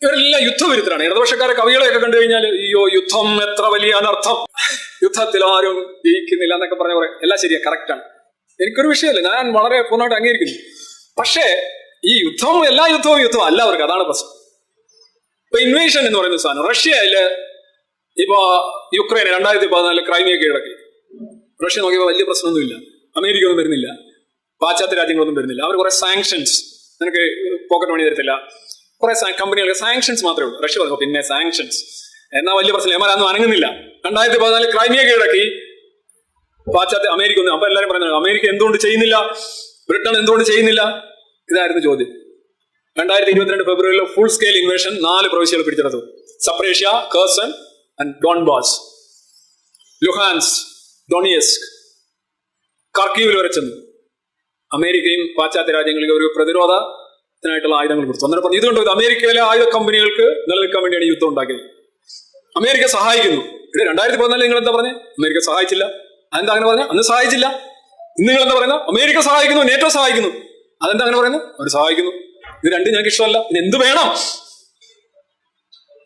ഇവരെല്ലാം യുദ്ധവിരുദ്ധരാണ്. ഇടതുപക്ഷക്കാരെ കവികളെയൊക്കെ കണ്ടു കഴിഞ്ഞാൽ അയ്യോ യുദ്ധം എത്ര വലിയ അനർത്ഥം, യുദ്ധത്തിൽ ആരും ജയിക്കുന്നില്ല എന്നൊക്കെ പറഞ്ഞ പറയാം. എല്ലാം ശരിയാ, കറക്റ്റാണ്. എനിക്കൊരു വിഷയമല്ല, ഞാൻ വളരെ പൂർണ്ണമായിട്ട് അംഗീകരിക്കുന്നു. പക്ഷേ ഈ യുദ്ധവും എല്ലാ യുദ്ധവും അല്ല അവർക്ക്. അതാണ് പ്രശ്നം. ഇപ്പൊ ഇൻവേഷൻ എന്ന് പറയുന്ന സാധനം, റഷ്യയില് ഇപ്പൊ യുക്രൈൻ 2014 ക്രൈമിയ കീഴടക്കി. റഷ്യ നോക്കിയപ്പോൾ വലിയ പ്രശ്നമൊന്നുമില്ല, അമേരിക്ക ഒന്നും വരുന്നില്ല, പാശ്ചാത്യ രാജ്യങ്ങളൊന്നും വരുന്നില്ല. അവർ കുറെ സാങ്ഷൻസ്, നിനക്ക് പോക്കറ്റ് മണി തരത്തില്ല, കുറെ കമ്പനികൾക്ക് സാങ്ഷൻസ് മാത്രമേ ഉള്ളൂ. റഷ്യ പറഞ്ഞു പിന്നെ സാങ്ഷൻസ് എന്നാ വലിയ പ്രശ്നം, എമാരൊന്നും അനങ്ങുന്നില്ല. 2014 ക്രൈമിയ കീഴടക്കി പാശ്ചാത്യ അമേരിക്ക ഒന്നും. അപ്പൊ എല്ലാവരും പറയുന്നത് അമേരിക്ക എന്തുകൊണ്ട് ചെയ്യുന്നില്ല, ബ്രിട്ടൻ എന്തുകൊണ്ട് ചെയ്യുന്നില്ല, ഇതായിരുന്നു ചോദ്യം. 2022 ഫെബ്രുവരിയിൽ ഫുൾ സ്കെയിൽ ഇൻവേഷൻ 4 പ്രവിശ്യകൾ പിടിച്ചെടുത്തു. സപ്രേഷ്യ, കേഴ്സൺ ആൻഡ് ഡോൺബാസ്, ലുഹാൻസ്, ഡൊണിയസ്ക്, കർക്കീവിൽ വരെ ചെന്നു. അമേരിക്കയും പാശ്ചാത്യ രാജ്യങ്ങൾക്ക് ഒരു പ്രതിരോധത്തിനായിട്ടുള്ള ആയുധങ്ങൾ കൊടുത്തു. അന്നേരം പറഞ്ഞു ഇതുകൊണ്ട് അമേരിക്കയിലെ ആയുധ കമ്പനികൾക്ക് നിലനിൽക്കാൻ വേണ്ടിയാണ് യുദ്ധം ഉണ്ടാക്കിയത്. അമേരിക്ക സഹായിക്കുന്നു. ഇവിടെ 2014 നിങ്ങൾ എന്താ പറഞ്ഞത്? അമേരിക്ക സഹായിച്ചില്ല. അതെന്താ അങ്ങനെ പറഞ്ഞ? അന്ന് സഹായിച്ചില്ല. ഇന്ന് നിങ്ങൾ എന്താ പറയുന്നത്? അമേരിക്ക സഹായിക്കുന്നു, നേറ്റോ സഹായിക്കുന്നു. അതെന്താ അങ്ങനെ പറയുന്നത്? അവർ സഹായിക്കുന്നു. ഇത് രണ്ടും ഞങ്ങൾക്ക് ഇഷ്ടമല്ല. ഇനി എന്ത് വേണം?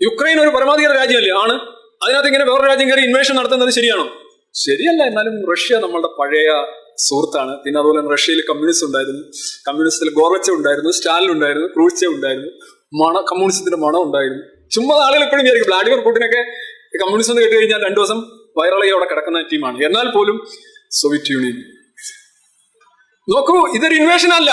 യുക്രൈൻ ഒരു പരമാധികാര രാജ്യമല്ലേ? ആണ്. അതിനകത്ത് ഇങ്ങനെ വേറൊരു രാജ്യം കയറി ഇൻവേഷൻ നടത്തുന്നത് ശരിയാണോ? ശരിയല്ല. എന്നാലും റഷ്യ നമ്മളുടെ പഴയ സുഹൃത്താണ്. പിന്നെ അതുപോലെ തന്നെ റഷ്യയിൽ കമ്മ്യൂണിസ്റ്റ് ഉണ്ടായിരുന്നു. കമ്മ്യൂണിസ്റ്റിൽ ഗോർബച്ചവ് ഉണ്ടായിരുന്നു, സ്റ്റാലിൻ ഉണ്ടായിരുന്നു, ക്രൂഷ്ചേവ് ഉണ്ടായിരുന്നു. കമ്മ്യൂണിസത്തിന്റെ മണം ഉണ്ടായിരുന്നു. ചുമ്മാ ആളുകൾ എപ്പോഴും വിചാരിക്കും വ്ളാഡിമിർ പുടിനൊക്കെ കമ്മ്യൂണിസം എന്ന് കേട്ട് കഴിഞ്ഞാൽ 2 ദിവസം വൈറലായി അവിടെ കിടക്കുന്ന ടീമാണ്. എന്നാൽ പോലും സോവിയറ്റ് യൂണിയൻ നോക്കൂ, ഇതൊരു ഇൻവേഷൻ അല്ല.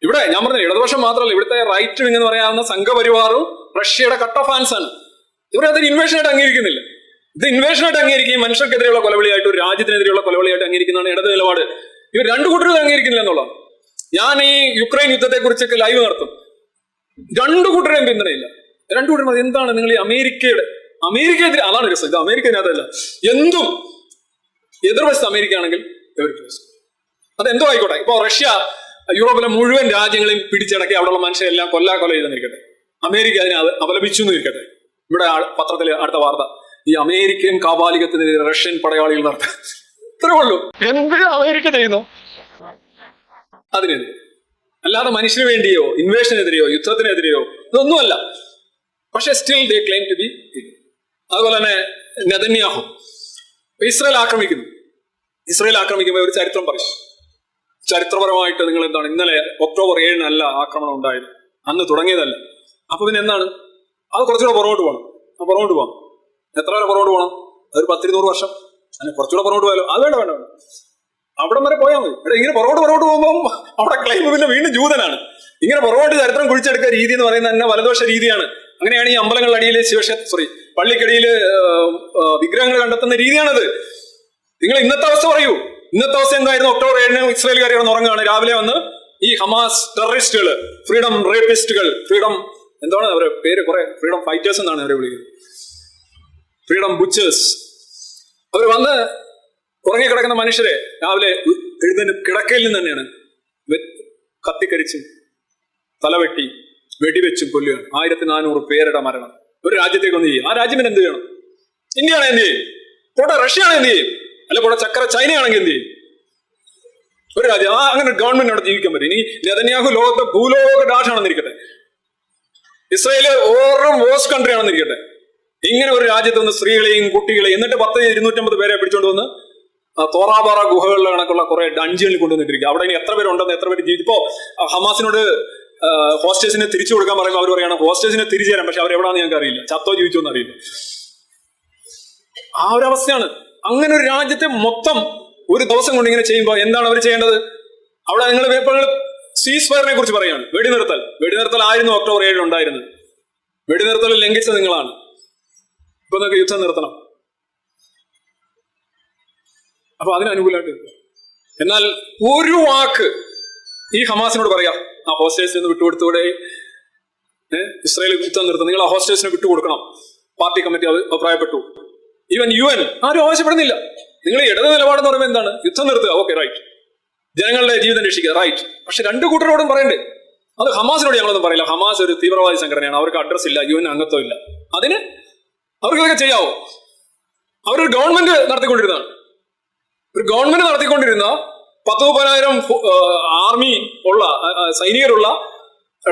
ഇവിടെ ഞാൻ പറഞ്ഞ ഇടതുപക്ഷം മാത്രമല്ല, ഇവിടുത്തെ റൈറ്റ് വിങ് എന്ന് പറയാവുന്ന സംഘപരിവാറും റഷ്യയുടെ കട്ട ഫാൻസ് ആണ്. ഇവരതൊരു ഇൻവേഷനായിട്ട് അംഗീകരിക്കുന്നില്ല. ഇത് ഇൻവേഷനായിട്ട് അംഗീകരിക്കുകയും മനുഷ്യർക്കെതിരെയുള്ള കൊലവിളിയായിട്ട്, ഒരു രാജ്യത്തിനെതിരെയുള്ള കൊലവിളിയായിട്ട് അംഗീകരിക്കുന്നതാണ് ഇടത് നിലപാട്. ഇവർ 2 കൂട്ടരും അംഗീകരിക്കുന്നില്ല എന്നുള്ളതാണ്. ഞാൻ ഈ യുക്രൈൻ യുദ്ധത്തെ കുറിച്ചൊക്കെ ലൈവ് നടത്തും. 2 കൂട്ടരെയും പിന്തുണയില്ല. 2 കൂട്ടരും എന്താണ് നിങ്ങൾ ഈ അമേരിക്കയെതിരെ, അതാണ് രസം. ഇത് അമേരിക്കനകത്തല്ല, എന്തും എതിർവശത്ത് അമേരിക്ക ആണെങ്കിൽ അതെന്തോ ആയിക്കോട്ടെ. ഇപ്പൊ റഷ്യ യൂറോപ്പിലെ മുഴുവൻ രാജ്യങ്ങളെയും പിടിച്ചടക്കി അവിടെയുള്ള മനുഷ്യരെല്ലാം കൊല്ല ചെയ്തെന്നിരിക്കട്ടെ, അമേരിക്ക അതിനെ അപലപിച്ചു എന്നിരിക്കട്ടെ. ഇവിടെ പത്രത്തിലെ അടുത്ത വാർത്ത, ഈ അമേരിക്കൻ കാബാലികത്തിനെതിരെ റഷ്യൻ പടയാളികൾ നടത്താൻ. ഇത്രേ ഉള്ളൂ. എന്ത് അമേരിക്ക ചെയ്യുന്നു അതിനെതിരെ, അല്ലാതെ മനുഷ്യന് വേണ്ടിയോ ഇൻവേഷനെതിരെയോ യുദ്ധത്തിനെതിരെയോ ഇതൊന്നുമല്ല. പക്ഷെ still they claim to be. അതുപോലെ തന്നെ നെതന്യാഹു ഇസ്രായേൽ ആക്രമിക്കുന്നു. ഇസ്രായേൽ ആക്രമിക്കുമ്പോൾ ഒരു ചരിത്രം പറയും. ചരിത്രപരമായിട്ട് നിങ്ങൾ എന്താണ്, ഇന്നലെ ഒക്ടോബർ 7 ആക്രമണം ഉണ്ടായത്, അന്ന് തുടങ്ങിയതല്ല. അപ്പൊ പിന്നെ എന്താണ്, അത് കുറച്ചുകൂടെ പുറകോട്ട് പോകണം. പുറകോട്ട് പോകാം. എത്ര വരെ പുറകോട്ട് പോകണം? അതൊരു 10-200 വർഷം, അല്ല കുറച്ചുകൂടെ പുറകോട്ട് പോയാലോ? അത് വേണ്ട. അവിടം വരെ പോയാൽ മതി. ഇവിടെ ഇങ്ങനെ പുറകോട്ട് പോകുമ്പോൾ അവിടെ ക്ലെയിം പിന്നെ വീണ്ടും ജൂതനാണ്. ഇങ്ങനെ പുറകോട്ട് ചരിത്രം കുഴിച്ചെടുക്കുക രീതി എന്ന് പറയുന്നത് തന്നെ വലതുവശ രീതിയാണ്. അങ്ങനെയാണ് ഈ അമ്പലങ്ങളുടെ അടിയിൽ പള്ളിക്കടിയിൽ വിഗ്രഹങ്ങൾ കണ്ടെത്തുന്ന രീതിയാണത്. നിങ്ങൾ ഇന്നത്തെ അവസ്ഥ പറയൂ. ഇന്നത്തെ അവസ്ഥ എന്തായിരുന്നു? ഒക്ടോബർ 7 ഇസ്രായേൽക്കാർ ഉറങ്ങുകയാണ്. രാവിലെ വന്ന് ഈ ഹമാസ് ടെററിസ്റ്റുകൾ, ഫ്രീഡം റേപ്പിസ്റ്റുകൾ, ഫ്രീഡം എന്താണ് അവരുടെ പേര്, കുറെ ഫ്രീഡം ഫൈറ്റേഴ്സ് എന്നാണ് അവരെ വിളിക്കുന്നത്, ഫ്രീഡം ബുച്ചേഴ്സ്. അവർ വന്ന് ഉറങ്ങിക്കിടക്കുന്ന മനുഷ്യരെ രാവിലെ എഴുന്നേറ്റ് കിടക്കയിൽ നിന്ന് തന്നെയാണ് കത്തിക്കരിച്ചും തലവെട്ടി വെടിവെച്ചും കൊല്ലുകയാണ്. 1400 പേരുടെ മരണം. ഒരു രാജ്യത്തേക്ക് ഒന്ന് ചെയ്യും. ആ രാജ്യം എന്ത് ചെയ്യണം? ഇന്ത്യയാണ് എന്ത് ചെയ്യും? പോട്ടെ റഷ്യയാണ് എന്ത് ചെയ്യും? അല്ല പോട്ടെ ചക്കര ചൈനയാണെങ്കിൽ എന്ത് ചെയ്യും? ഒരു രാജ്യം അങ്ങനെ ഗവൺമെന്റ് അവിടെ ജീവിക്കാൻ പറ്റും. ഇനി നെതന്യാഹു ലോകത്തെ ഭൂലോക ഡാഷാണെന്നിരിക്കട്ടെ, ഇസ്രായേല് ഓരോ വേഴ്സ്റ്റ് കൺട്രി ആണെന്നിരിക്കട്ടെ, ഇങ്ങനെ ഒരു രാജ്യത്ത് നിന്ന് സ്ത്രീകളെയും കുട്ടികളെയും എന്നിട്ട് 250 പേരെ പിടിച്ചോണ്ട് വന്ന് തോറാപാറ ഗുഹകളിലെ കണക്കുള്ള കുറെ ഡഞ്ചിയനിൽ കൊണ്ടുവന്നിട്ടിരിക്കുക. അവിടെ ഇനി എത്ര പേരുണ്ടെന്ന്, എത്ര പേര് ജീവിച്ചു. ഇപ്പോ ഹമാസിനോട് ഹോസ്റ്റേഴ്സിനെ തിരിച്ചു കൊടുക്കാൻ പറയുമ്പോൾ അവർ പറയണം ഹോസ്റ്റേഴ്സിനെ തിരിച്ചു തരാം, പക്ഷെ അവരെവിടാന്ന് ഞങ്ങൾക്ക് അറിയില്ല, ചത്തോ ജീവിച്ചോ എന്ന് അറിയില്ല. ആ ഒരു അവസ്ഥയാണ്. അങ്ങനെ ഒരു രാജ്യത്തെ മൊത്തം ഒരു ദിവസം കൊണ്ട് ഇങ്ങനെ ചെയ്യുമ്പോൾ എന്താണ് അവർ ചെയ്യേണ്ടത്? അവിടെ നിങ്ങൾ സീസ് ഫയറിനെ കുറിച്ച് പറയാണ്. വെടിനിർത്തൽ ആയിരുന്നു ഒക്ടോബർ 7 ഉണ്ടായിരുന്നത്. വെടിനിർത്തൽ ലംഘിച്ചത് നിങ്ങളാണ്. ഇപ്പൊ നിങ്ങൾക്ക് യുദ്ധം നിർത്തണം. അപ്പൊ അതിനനുകൂലമായിട്ട്. എന്നാൽ ഒരു വാക്ക് ഈ ഹമാസിനോട് പറയാം, ആ ഹോസ്റ്റേഴ്സിൽ നിന്ന് വിട്ടുകൊടുത്തൂടെ, ഇസ്രായേൽ യുദ്ധം നിർത്തും, നിങ്ങൾ ആ ഹോസ്റ്റേഴ്സിനെ വിട്ടുകൊടുക്കണം. പാർട്ടി കമ്മിറ്റി അത് അഭിപ്രായപ്പെട്ടു. ഈവൻ UN ആരും ആവശ്യപ്പെടുന്നില്ല. നിങ്ങൾ ഇടത് നിലപാടെന്ന് പറയുമ്പോൾ എന്താണ്? യുദ്ധം നിർത്തുക, ഓക്കെ റൈറ്റ്. ജനങ്ങളുടെ ജീവിതം രക്ഷിക്കുക, റൈറ്റ്. പക്ഷെ 2 കൂട്ടരോടും പറയണ്ടേ? അത് ഹമാസിനോട് ഞങ്ങളൊന്നും പറയില്ല. ഹമാസ് ഒരു തീവ്രവാദി സംഘടനയാണ്, അവർക്ക് അഡ്രസ് ഇല്ല, UN അംഗത്വം ഇല്ല. അതിന് അവർക്കൊക്കെ ചെയ്യാവോ? അവരൊരു ഗവൺമെന്റ് നടത്തിക്കൊണ്ടിരുന്നതാണ്. ഒരു ഗവൺമെന്റ് നടത്തിക്കൊണ്ടിരുന്ന 10,000-12,000 ആർമി ഉള്ള സൈനികരുള്ള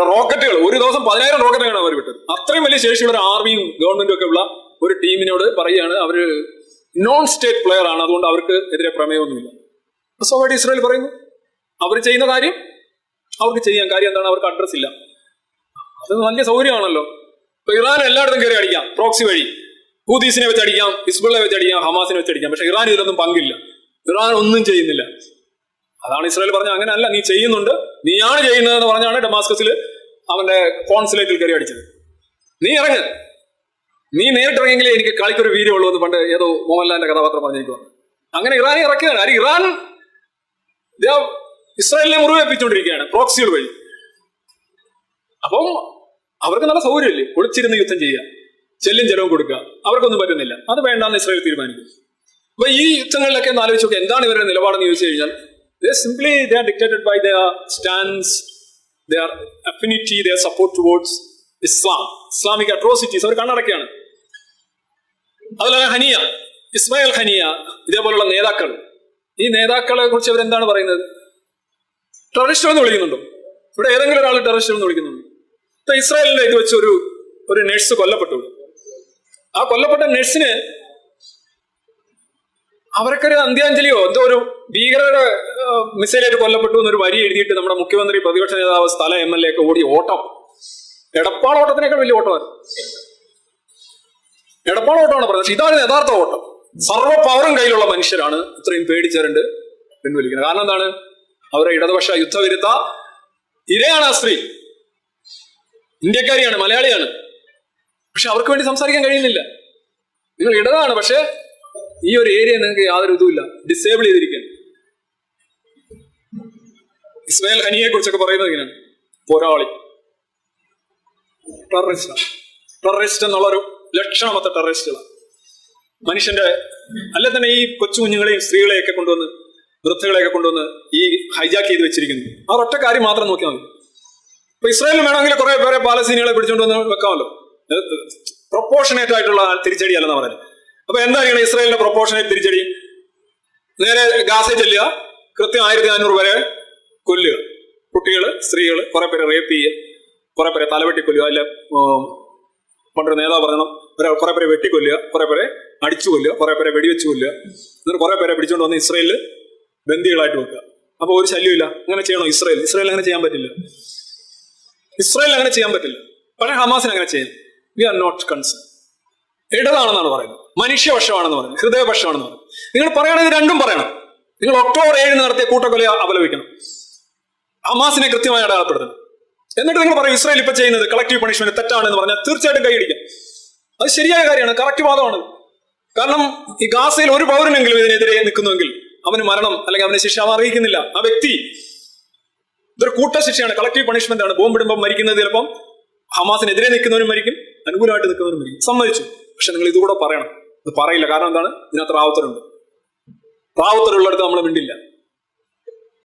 റോക്കറ്റുകൾ, ഒരു ദിവസം 10,000 റോക്കറ്റാണ് അവർ വിട്ടത്. അത്രയും വലിയ ശേഷിയുള്ള ഒരു ആർമിയും ഗവൺമെന്റും ഒക്കെ ഉള്ള ഒരു ടീമിനോട് പറയുകയാണ് അവര് നോൺ സ്റ്റേറ്റ് പ്ലെയർ ആണ്, അതുകൊണ്ട് അവർക്ക് എതിരെ പ്രമേയമൊന്നുമില്ല. സ്വാഭാവികമായിട്ട് ഇസ്രായേൽ പറയുന്നു അവർ ചെയ്യുന്ന കാര്യം അവർക്ക് ചെയ്യാൻ. കാര്യം എന്താണ്? അവർക്ക് അഡ്രസ് ഇല്ല. അത് വലിയ സൗകര്യമാണല്ലോ. ഇപ്പൊ ഇറാൻ എല്ലായിടത്തും കയറി അടിക്കാം, പ്രോക്സി വഴി. ഹൂതീസിനെ വെച്ച് അടിക്കാം, ഹിസ്ബുള്ളയെ വെച്ച് അടിക്കാം, ഹമാസിനെ വെച്ച് അടിക്കാം. പക്ഷെ ഇറാൻ ഇതിലൊന്നും പങ്കില്ല. ഇറാൻ ഒന്നും ചെയ്യുന്നില്ല. അതാണ് ഇസ്രായേൽ പറഞ്ഞത് അങ്ങനെയല്ല, നീ ചെയ്യുന്നുണ്ട്, നീയാണ് ചെയ്യുന്നതെന്ന് പറഞ്ഞാണ് ഡമാസ്കസിൽ അവന്റെ കോൺസുലേറ്റിൽ കയറി അടിച്ചത്. നീ ഇറങ്ങ്, നീ നേരിട്ടിറങ്ങിയെങ്കിലേ എനിക്ക് കളിക്കൊരു വീര്യമുള്ളൂ എന്ന് പണ്ട് ഏതോ മോഹൻലാലിന്റെ കഥാപാത്രം പറഞ്ഞിരിക്കുക. അങ്ങനെ ഇറാനെ ഇറക്കുകയാണ്. ആര്? ഇറാൻ ഇസ്രായേലിനെ മുറിവേൽപ്പിച്ചുകൊണ്ടിരിക്കുകയാണ് പ്രോക്സികൾ വഴി. അപ്പം അവർക്ക് നല്ല സൗകര്യമില്ലേ, ഒളിച്ചിരുന്ന് യുദ്ധം ചെയ്യുക, ചെല്ലും ചെലവും കൊടുക്കുക. അവർക്കൊന്നും പറ്റുന്നില്ല. അത് വേണ്ടാന്ന് ഇസ്രായേൽ തീരുമാനിക്കും. അപ്പൊ ഈ യുദ്ധങ്ങളിലൊക്കെ ഒന്ന് ആലോചിച്ച് നോക്കുക, എന്താണ് ഇവരുടെ നിലപാടെന്ന് ചോദിച്ചു കഴിഞ്ഞാൽ simply they are dictated by their stance, their affinity, their support towards Islam, Islamic atrocities. അവർ കണ്ണടക്കുകയാണ്. അതുപോലെ ഹനിയ, ഇസ്മായിൽ ഹനിയ, ഇതേപോലുള്ള നേതാക്കൾ, ഈ നേതാക്കളെ കുറിച്ച് അവരെന്താണ് പറയുന്നത്? ടെററിസ്റ്റ് എന്ന് വിളിക്കുന്നുണ്ടോ? ഇവിടെ ഏതെങ്കിലും ഒരാൾ ടെററിസ്റ്റ് എന്ന് വിളിക്കുന്നുണ്ടോ? ഇപ്പൊ ഇസ്രായേലിന്റെ ഇത് വെച്ച് ഒരു നഴ്സ് കൊല്ലപ്പെട്ടു. ആ കൊല്ലപ്പെട്ട നഴ്സിന് അവർക്കൊരു അന്ത്യാഞ്ജലിയോ എന്തോ ഒരു ഭീകരരുടെ മിസൈലേറ്റ് കൊല്ലപ്പെട്ടു എന്നൊരു വരി എഴുതിയിട്ട് നമ്മുടെ മുഖ്യമന്ത്രി, പ്രതിപക്ഷ നേതാവ്, സ്ഥല MLA ഒക്കെ ഓടി ഓട്ടം. എടപ്പാൾ ഓട്ടത്തിനേക്കാൾ വലിയ ഓട്ടമാണ്. എടപ്പാൾ ഓട്ടമാണ് പറഞ്ഞത്. ഇതാണ് യഥാർത്ഥ ഓട്ടം. സർവ്വ പവറും കയ്യിലുള്ള മനുഷ്യരാണ് ഇത്രയും പേടിച്ചേരണ്ട് പിൻവലിക്കുന്നത്. കാരണം എന്താണ്? അവരുടെ ഇടതുപക്ഷ യുദ്ധവിരുദ്ധ ഇരയാണ് ആ സ്ത്രീ. ഇന്ത്യക്കാരിയാണ്, മലയാളിയാണ്. പക്ഷെ അവർക്ക് വേണ്ടി സംസാരിക്കാൻ കഴിയുന്നില്ല. നിങ്ങൾ ഇടതാണ്, പക്ഷെ ഈ ഒരു ഏരിയ നിങ്ങൾക്ക് യാതൊരു ഇതുമില്ല, ഡിസേബിൾ ചെയ്തിരിക്കുകയാണ്. ഇസ്മായിൽ ഹനിയെ കുറിച്ചൊക്കെ പറയുന്നത് ഇങ്ങനെയാണ്: പോരാളി, ടെററിസ്റ്റ് എന്നുള്ളൊരു ലക്ഷണമൊത്ത ടെററിസ്റ്റുകളാണ്. മനുഷ്യന്റെ അല്ലെ തന്നെ ഈ കൊച്ചു കുഞ്ഞുങ്ങളെയും സ്ത്രീകളെയൊക്കെ കൊണ്ടുവന്ന്, വൃദ്ധകളെയൊക്കെ കൊണ്ടുവന്ന് ഈ ഹൈജാക്ക് ചെയ്ത് വെച്ചിരിക്കുന്നു. ആ ഒറ്റ കാര്യം മാത്രം നോക്കിയാൽ മതി. ഇപ്പൊ ഇസ്രായേലിന് വേണമെങ്കിൽ കുറെ പേരെ പാലസ്തീനികളെ പിടിച്ചുകൊണ്ട് വന്ന് വെക്കാമല്ലോ. പ്രൊപ്പോർഷനേറ്റ് ആയിട്ടുള്ള തിരിച്ചടി അല്ലെന്ന് പറയുന്നത്. അപ്പൊ എന്താ ഇസ്രായേലിന്റെ പ്രൊപ്പോർഷനേറ്റ് തിരിച്ചടി? നേരെ ഗാസയിൽ ചെല്ലുക, കൃത്യം 1500 പേരെ കൊല്ലുക. കുട്ടികള്, സ്ത്രീകള്, കുറെ പേരെ റേപ്പ് ചെയ്യുക, കുറെ പേരെ തലവെട്ടി കൊല്ലുക. അല്ല, പണ്ടൊരു നേതാവ് പറയണം, കുറെ പേരെ വെട്ടിക്കൊല്ലുക, കുറെ പേരെ അടിച്ചു കൊല്ലുക, കുറെ പേരെ വെടിവെച്ച് കൊല്ലുക. എന്നിട്ട് കുറെ പേരെ പിടിച്ചുകൊണ്ട് വന്ന് ഇസ്രായേലിൽ ബന്ദികളായിട്ട് വെക്കുക. അപ്പൊ ഒരു ശല്യമില്ല. അങ്ങനെ ചെയ്യണോ ഇസ്രായേൽ? ഇസ്രായേൽ അങ്ങനെ ചെയ്യാൻ പറ്റില്ല. ഇസ്രായേൽ അങ്ങനെ ചെയ്യാൻ പറ്റില്ല. പക്ഷേ ഹമാസിന് അങ്ങനെ ചെയ്യാം. We are not concern. ഇടതാണെന്നാണ് പറയുന്നത്, മനുഷ്യപക്ഷമാണെന്ന് പറയുന്നത്, ഹൃദയപക്ഷമാണെന്ന് പറയുന്നത്. നിങ്ങൾ പറയണത് രണ്ടും പറയണം. നിങ്ങൾ ഒക്ടോബർ 7 നടത്തിയ കൂട്ടക്കൊല അപലപിക്കണം, ഹമാസിനെ കൃത്യമായി അടയാളപ്പെടുത്തണം. എന്നിട്ട് നിങ്ങൾ പറയും ഇസ്രായേൽ ഇപ്പൊ ചെയ്യുന്നത് കളക്റ്റീവ് പണിഷ്മെന്റ് തെറ്റാണെന്ന് പറഞ്ഞാൽ തീർച്ചയായിട്ടും കൈയടിക്കാം. അത് ശരിയായ കാര്യമാണ്, കറക്റ്റ് വാദമാണ്. കാരണം ഈ ഗാസയിൽ ഒരു പൗരനെങ്കിലും ഇതിനെതിരെ നിൽക്കുന്നുവെങ്കിൽ അവന് മരണം അല്ലെങ്കിൽ അവനെ ശിക്ഷ അറിയിക്കുന്നില്ല. ആ വ്യക്തി ഇതൊരു കൂട്ടശിക്ഷയാണ്, കളക്റ്റീവ് പണിഷ്മെന്റ് ആണ്. ബോംബിടുമ്പോൾ മരിക്കുന്നത് ചിലപ്പം ഹമാസിനെതിരെ നിൽക്കുന്നവരും മരിക്കും, അനുകൂലമായിട്ട് നിൽക്കുന്നവരും മരിക്കും. സമ്മതിച്ചു. പക്ഷെ നിങ്ങൾ ഇതുകൂടെ പറയണം. ഇത് പറയില്ല. കാരണം എന്താണ്? ഇതിനകത്ത് റാവുത്തരുണ്ട്. റാവുത്തരുള്ളിടത്ത് നമ്മൾ മിണ്ടില്ല.